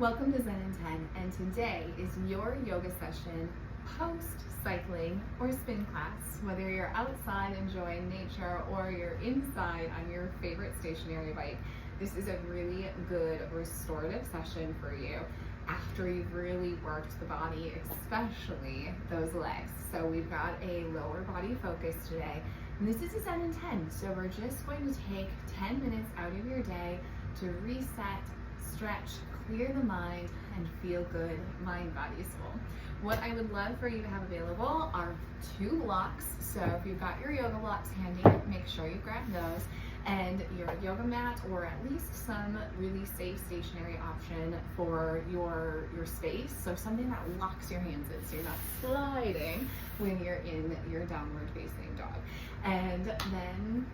Welcome to Zen in 10, and today is your yoga session post-cycling or spin class. Whether you're outside enjoying nature or you're inside on your favorite stationary bike, this is a really good restorative session for you after you've really worked the body, especially those legs. So we've got a lower body focus today, and this is a Zen in 10, so we're just going to take 10 minutes out of your day to reset, stretch, clear the mind, and feel good mind, body, soul. What I would love for you to have available are 2 blocks. So if you've got your yoga blocks handy, make sure you grab those, and your yoga mat, or at least some really safe stationary option for your space. So something that locks your hands in so you're not sliding when you're in your downward facing dog. And then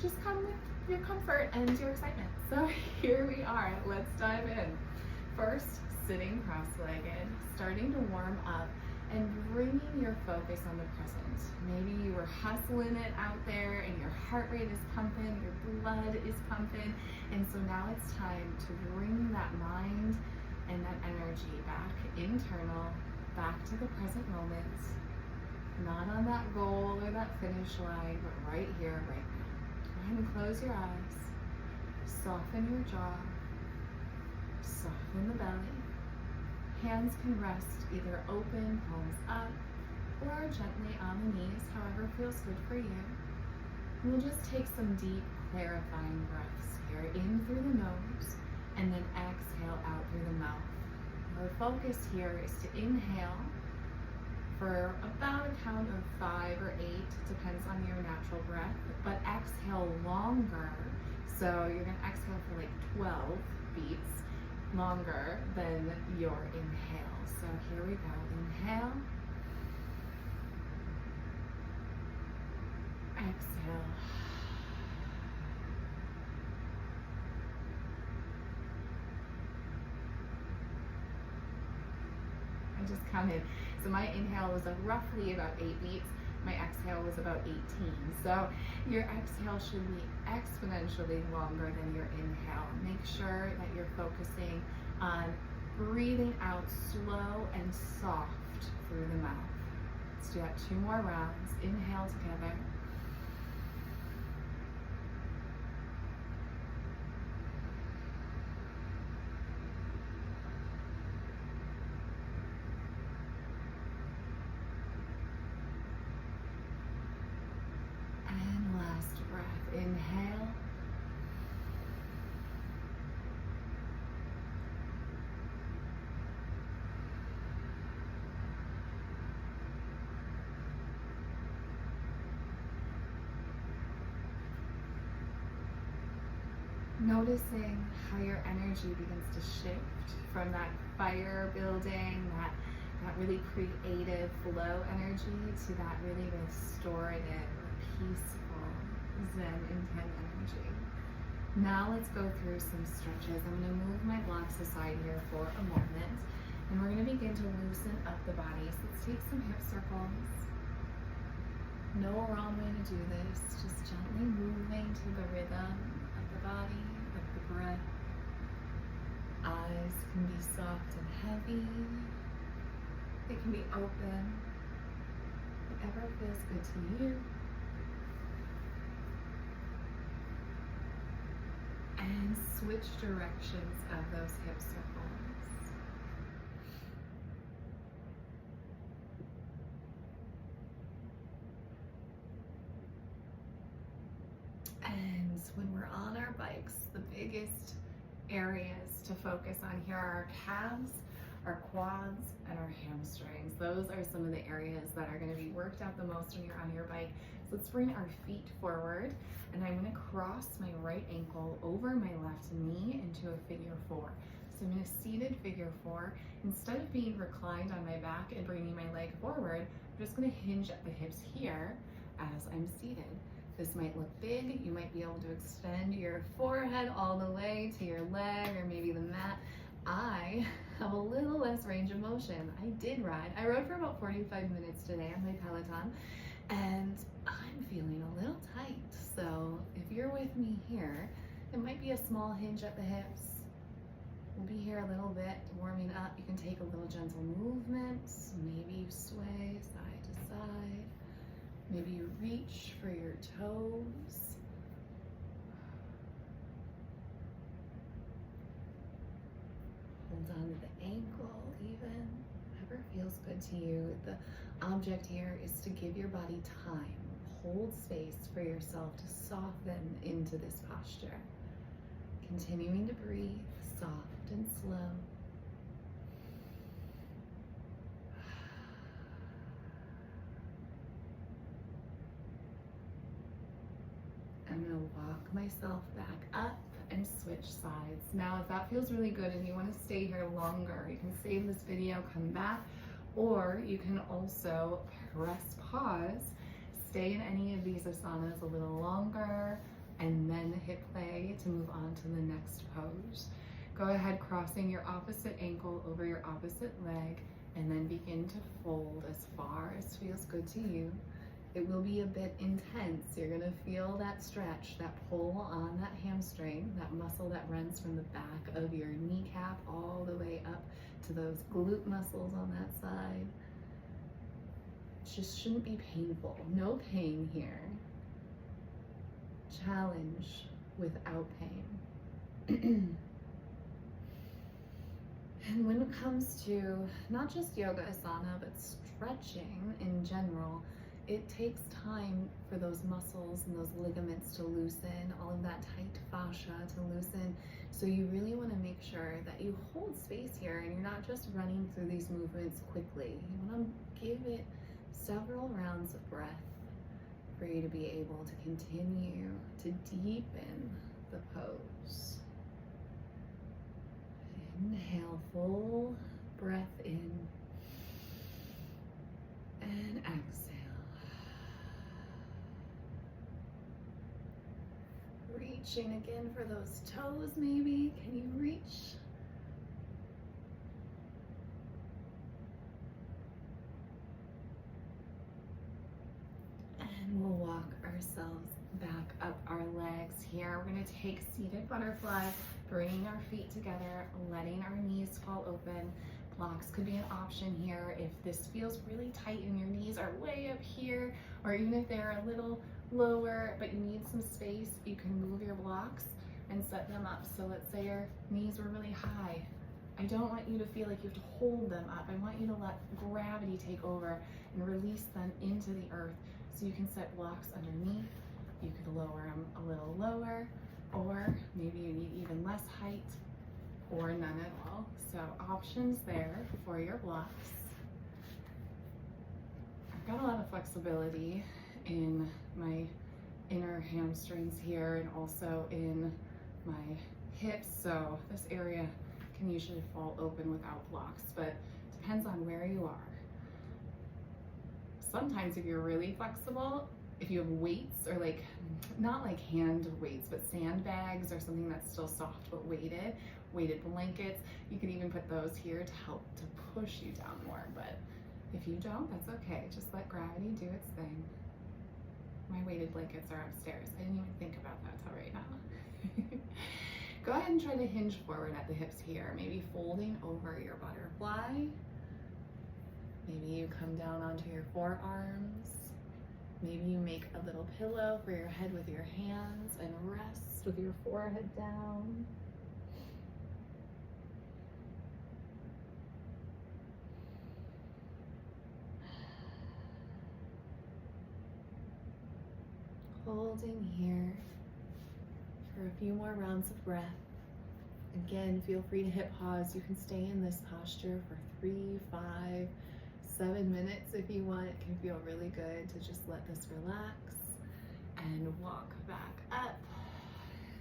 just come with your comfort and your excitement. So here we are, let's dive in. First, sitting cross-legged, starting to warm up and bringing your focus on the present. Maybe you were hustling it out there and your heart rate is pumping, your blood is pumping, and so now it's time to bring that mind and that energy back internal, back to the present moment, not on that goal or that finish line, but right here, right now. Go ahead and close your eyes, soften your jaw, soften the belly. Hands can rest either open, palms up, or gently on the knees, however feels good for you. And we'll just take some deep, clarifying breaths here, in through the nose, and then exhale out through the mouth. Our focus here is to inhale for about a count of 5 or 8, depends on your natural breath, but exhale longer. So you're gonna exhale for like 12 beats longer than your inhale. So here we go, inhale, exhale. I just counted. So my inhale was roughly about 8 beats. My exhale was about 18. So your exhale should be exponentially longer than your inhale. Make sure that you're focusing on breathing out slow and soft through the mouth. Let's do that 2 more rounds. Inhale together. Inhale. Noticing how your energy begins to shift from that fire building, that really creative flow energy, to that really restorative, peaceful, Zen in 10 energy. Now let's go through some stretches. I'm going to move my blocks aside here for a moment, and we're going to begin to loosen up the body. So let's take some hip circles. No wrong way to do this, just gently moving to the rhythm of the body, of the breath. Eyes can be soft and heavy. They can be open. Whatever feels good to you. And switch directions of those hip circles. And when we're on our bikes, the biggest areas to focus on here are our calves, our quads, and our hamstrings. Those are some of the areas that are going to be worked out the most when you're on your bike. So let's bring our feet forward, and I'm going to cross my right ankle over my left knee into a figure 4. So I'm in a seated figure 4. Instead of being reclined on my back and bringing my leg forward, I'm just going to hinge at the hips here as I'm seated. This might look big. You might be able to extend your forehead all the way to your leg or maybe the mat. I have a little less range of motion. I did ride. I rode for about 45 minutes today on my Peloton, and I'm feeling a little tight. So if you're with me here, it might be a small hinge at the hips, We'll be here a little bit warming up. You can take a little gentle movement. Maybe you sway side to side. Maybe you reach for your toes. Hold on to the ankle even, whatever feels good to you. The object here is to give your body time. Hold space for yourself to soften into this posture. Continuing to breathe, soft and slow. I'm gonna walk myself back up and switch sides. Now, if that feels really good and you want to stay here longer, you can save this video, come back, or you can also press pause, stay in any of these asanas a little longer, and then hit play to move on to the next pose. Go ahead, crossing your opposite ankle over your opposite leg, and then begin to fold as far as feels good to you. It will be a bit intense. You're gonna feel that stretch, that pull on that hamstring, that muscle that runs from the back of your kneecap all the way up to those glute muscles on that side. It just shouldn't be painful. No pain here. Challenge without pain. And when it comes to not just yoga asana, but stretching in general, it takes time for those muscles and those ligaments to loosen, all of that tight fascia to loosen. So you really want to make sure that you hold space here and you're not just running through these movements quickly. You want to give it several rounds of breath for you to be able to continue to deepen the pose. Inhale, full breath in, and exhale. Reaching again for those toes maybe. Can you reach? And we'll walk ourselves back up our legs here. We're going to take seated butterfly, bringing our feet together, letting our knees fall open. Blocks could be an option here if this feels really tight and your knees are way up here, or even if they're a little lower but you need some space, you can move your blocks and set them up. So let's say your knees were really high. I don't want you to feel like you have to hold them up. I want you to let gravity take over and release them into the earth. So you can set blocks underneath. You could lower them a little lower, or maybe you need even less height or none at all. So options there for your blocks. I've got a lot of flexibility in my inner hamstrings here and also in my hips, so this area can usually fall open without blocks, but depends on where you are. Sometimes if you're really flexible, if you have weights or like, not like hand weights, but sandbags or something that's still soft but weighted blankets, you can even put those here to help to push you down more. But if you don't, that's okay. Just let gravity do its thing. My weighted blankets are upstairs. I didn't even think about that till right now. Go ahead and try to hinge forward at the hips here, maybe folding over your butterfly. Maybe you come down onto your forearms. Maybe you make a little pillow for your head with your hands and rest with your forehead down. Holding here for a few more rounds of breath. Again, feel free to hit pause. You can stay in this posture for 3, 5, 7 minutes if you want. It can feel really good to just let this relax and walk back up.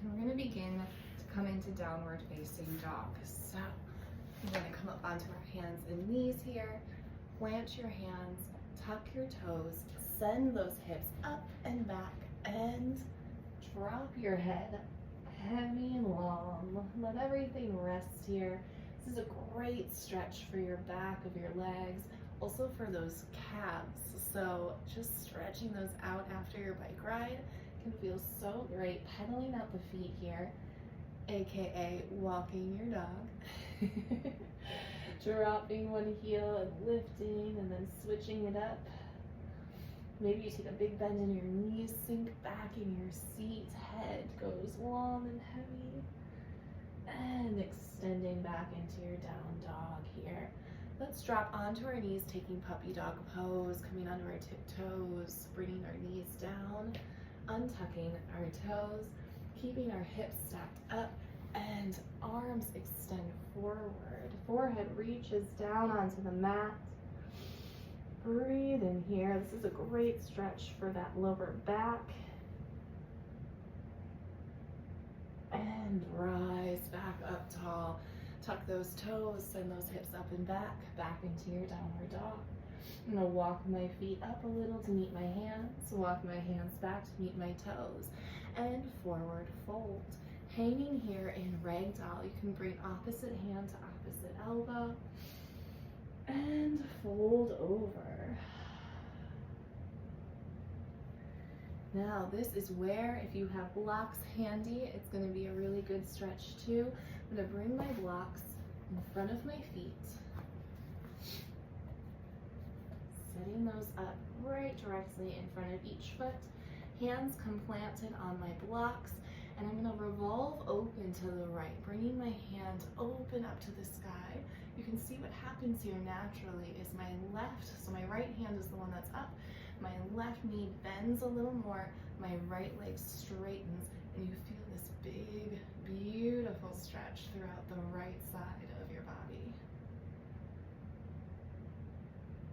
And we're going to begin to come into downward facing dog. So we're going to come up onto our hands and knees here. Plant your hands, tuck your toes, send those hips up and back, and drop your head heavy and long. Let everything rest here. This is a great stretch for your back of your legs, also for those calves. So just stretching those out after your bike ride can feel so great. Pedaling out the feet here. aka walking your dog. Dropping one heel and lifting and then switching it up. Maybe you take a big bend in your knees, sink back in your seat, head goes long and heavy. And extending back into your down dog here. Let's drop onto our knees, taking puppy dog pose, coming onto our tiptoes, bringing our knees down, untucking our toes, keeping our hips stacked up, and arms extend forward. Forehead reaches down onto the mat. Breathe in here. This is a great stretch for that lower back. And rise back up tall. Tuck those toes, send those hips up and back into your downward dog. I'm gonna walk my feet up a little to meet my hands, walk my hands back to meet my toes, and forward fold. Hanging here in ragdoll, you can bring opposite hand to opposite elbow, and fold over. Now this is where, if you have blocks handy, it's going to be a really good stretch too. I'm going to bring my blocks in front of my feet, setting those up right directly in front of each foot. Hands come planted on my blocks, and I'm going to revolve open to the right, bringing my hand open up to the sky. You can see what happens here naturally is my left, so my right hand is the one that's up, my left knee bends a little more, my right leg straightens, and you feel this big, beautiful stretch throughout the right side of your body.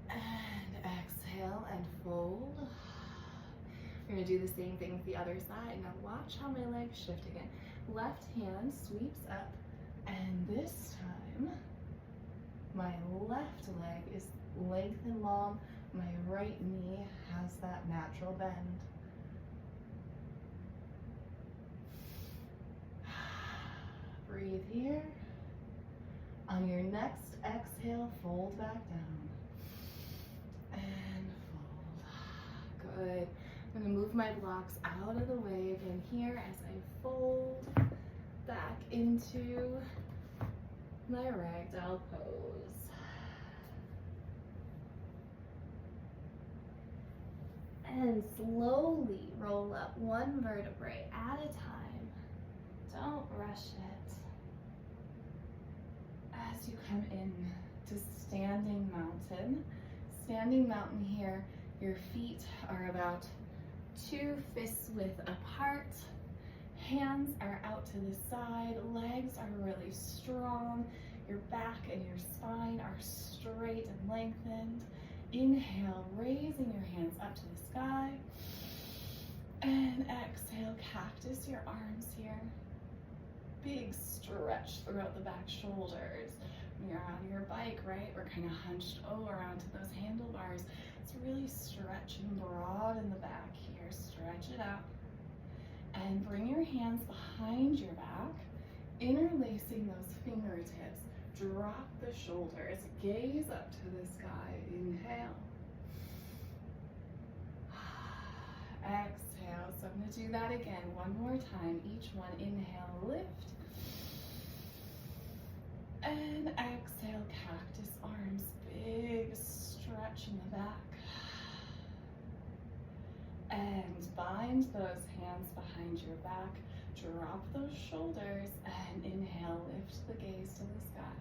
And exhale and fold. We're going to do the same thing with the other side. Now watch how my legs shift again. Left hand sweeps up, and this time my left leg is lengthened long, my right knee has that natural bend. Breathe here. On your next exhale, fold back down. And fold. Good. I'm going to move my blocks out of the way again here as I fold back into my ragdoll pose. And slowly roll up one vertebrae at a time. Don't rush it. As you come in to standing mountain. Standing mountain here, your feet are about 2 fists width apart. Hands are out to the side, legs are really strong. Your back and your spine are straight and lengthened. Inhale, raising your hands up to the sky. And exhale, cactus your arms here. Big stretch throughout the back shoulders. When you're on your bike, right, we're kind of hunched around to those handlebars. It's really stretching broad in the back here. Stretch it out. And bring your hands behind your back, interlacing those fingertips. Drop the shoulders, gaze up to the sky. Inhale. Exhale. So I'm going to do that again one more time. Each one, inhale, lift. And exhale, cactus arms, big stretch in the back. And bind those hands behind your back. Drop those shoulders and inhale, lift the gaze to the sky.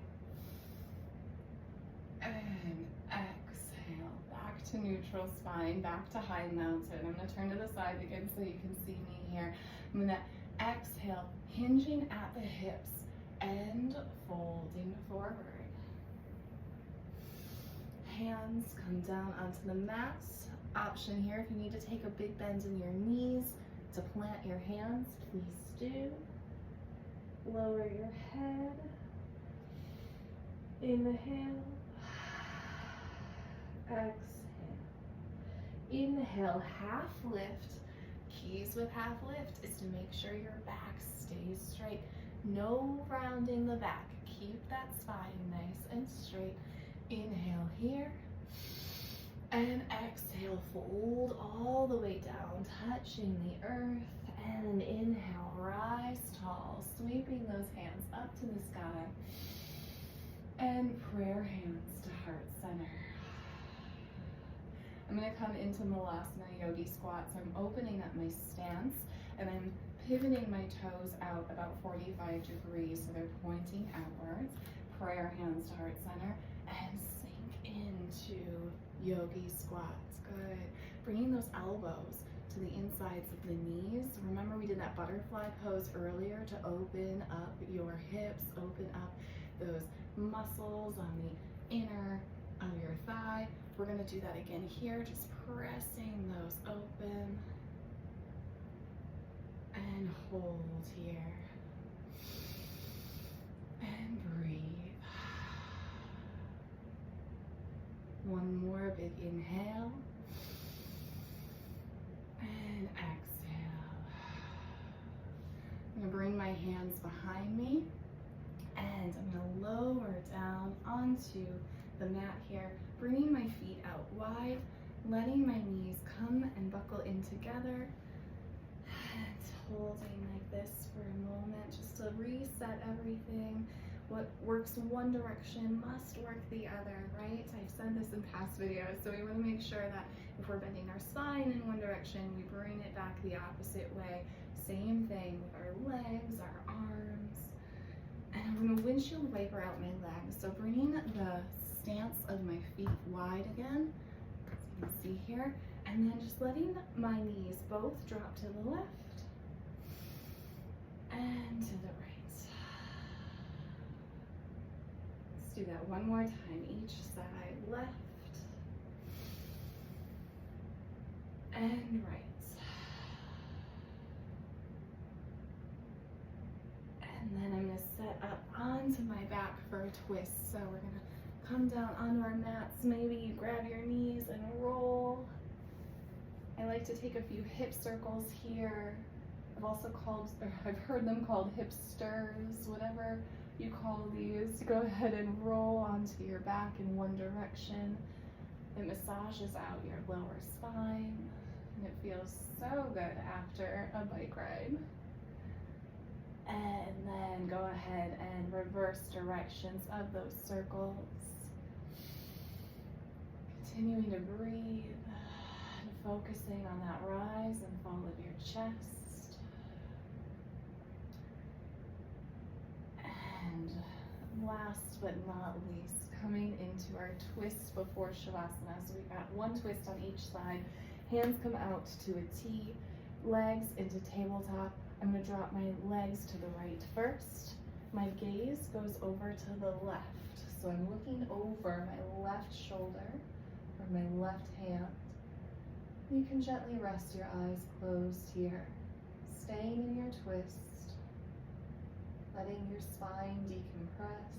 And exhale, back to neutral spine, back to high mountain. I'm going to turn to the side again so you can see me here. I'm going to exhale, hinging at the hips and folding forward. Hands come down onto the mat. Option here, if you need to take a big bend in your knees to plant your hands, please do. Lower your head. Inhale. Exhale. Inhale, half lift. Keys with half lift is to make sure your back stays straight. No rounding the back. Keep that spine nice and straight. Inhale here. And exhale, fold all the way down, touching the earth And then inhale, rise tall, sweeping those hands up to the sky. And prayer hands to heart center. I'm going to come into Malasana Yogi Squat. So I'm opening up my stance and I'm pivoting my toes out about 45 degrees so they're pointing outwards. Prayer hands to heart center and sink into Yogi Squats. Good. Bringing those elbows to the insides of the knees. Remember we did that butterfly pose earlier to open up your hips, open up those muscles on the inner of your thigh. We're going to do that again here, just pressing those open and hold here and breathe. One more big inhale and exhale. I'm going to bring my hands behind me and I'm going to lower down onto the mat here, bringing my feet out wide, letting my knees come and buckle in together, and holding like this for a moment just to reset everything. What works one direction must work the other, right? I've said this in past videos, so we want to make sure that if we're bending our spine in one direction, we bring it back the opposite way. Same thing with our legs, our arms. And I'm going to windshield wiper out my legs. So bringing the stance of my feet wide again, as you can see here, and then just letting my knees both drop to the left and to the right. Let's do that one more time, each side, left and right. And then I'm going to set up onto my back for a twist. So we're going to come down onto our mats. Maybe you grab your knees and roll. I like to take a few hip circles here. I've heard them called hip stirs, whatever you call these. Go ahead and roll onto your back in one direction. It massages out your lower spine and it feels so good after a bike ride. And then go ahead and reverse directions of those circles. Continuing to breathe and focusing on that rise and fall of your chest. And last but not least, coming into our twist before Shavasana. So we've got one twist on each side. Hands come out to a T, legs into tabletop. I'm going to drop my legs to the right first. My gaze goes over to the left. So I'm looking over my left shoulder or my left hand. You can gently rest your eyes closed here, staying in your twist, letting your spine decompress.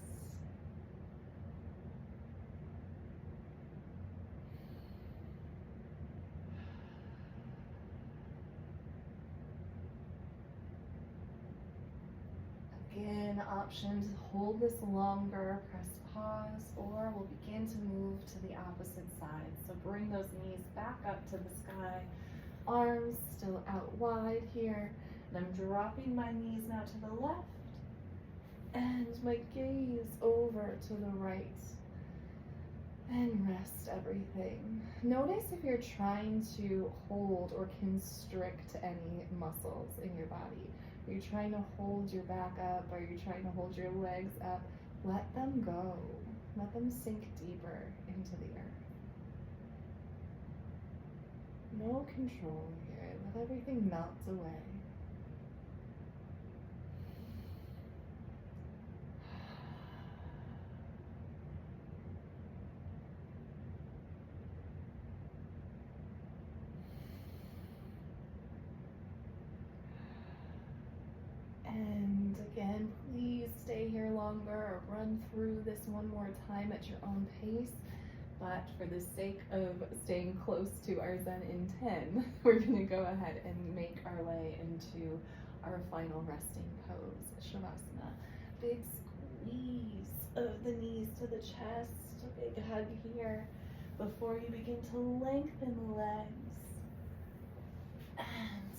Again, option to hold this longer, press pause, or we'll begin to move to the opposite side. So bring those knees back up to the sky, arms still out wide here, and I'm dropping my knees now to the left, and my gaze over to the right, and rest everything. Notice if you're trying to hold or constrict any muscles in your body. Are you trying to hold your back up? Are you trying to hold your legs up? Let them go. Let them sink deeper into the earth. No control here. Let everything melt away. And again, please stay here longer or run through this one more time at your own pace. But for the sake of staying close to our Zen in 10, we're going to go ahead and make our way into our final resting pose, Shavasana. Big squeeze of the knees to the chest, a big hug here before you begin to lengthen the legs. And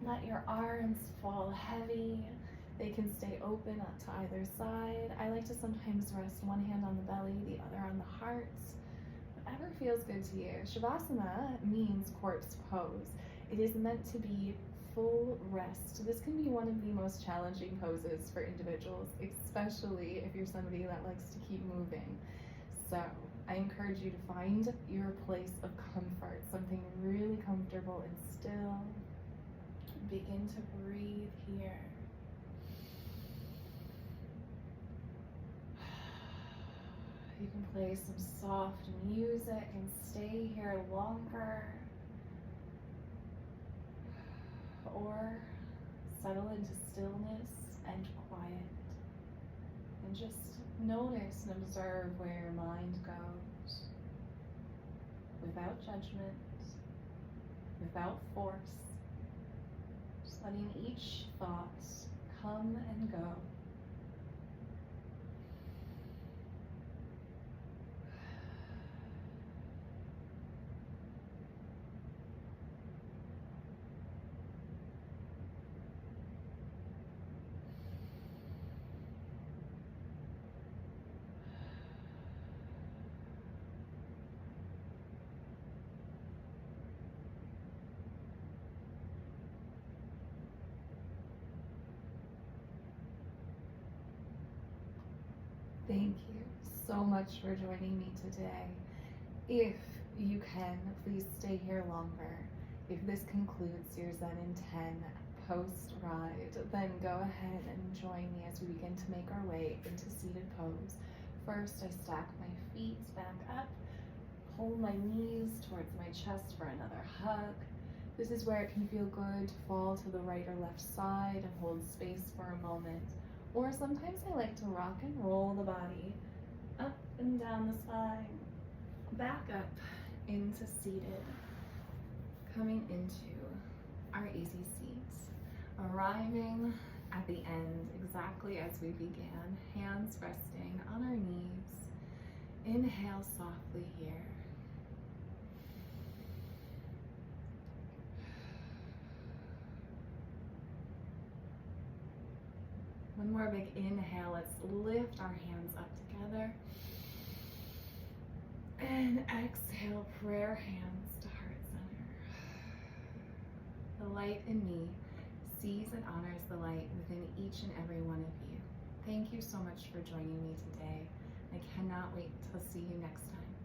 Let your arms fall heavy. They can stay open up to either side. I like to sometimes rest one hand on the belly, the other on the heart. Whatever feels good to you. Shavasana means corpse pose. It is meant to be full rest. This can be one of the most challenging poses for individuals, especially if you're somebody that likes to keep moving. So I encourage you to find your place of comfort, something really comfortable and still. Begin to breathe here. You can play some soft music and stay here longer, or settle into stillness and quiet and just notice and observe where your mind goes without judgment, without force, just letting each thought come and go. Thank you so much for joining me today. If you can, please stay here longer. If this concludes your Zen in 10 post-ride, then go ahead and join me as we begin to make our way into seated pose. First, I stack my feet back up, pull my knees towards my chest for another hug. This is where it can feel good to fall to the right or left side and hold space for a moment. Or sometimes I like to rock and roll the body up and down the spine, back up into seated, coming into our easy seats, arriving at the end exactly as we began, hands resting on our knees. Inhale softly here. One more big inhale. Let's lift our hands up together. And exhale, prayer hands to heart center. The light in me sees and honors the light within each and every one of you. Thank you so much for joining me today. I cannot wait to see you next time.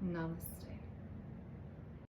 Namaste.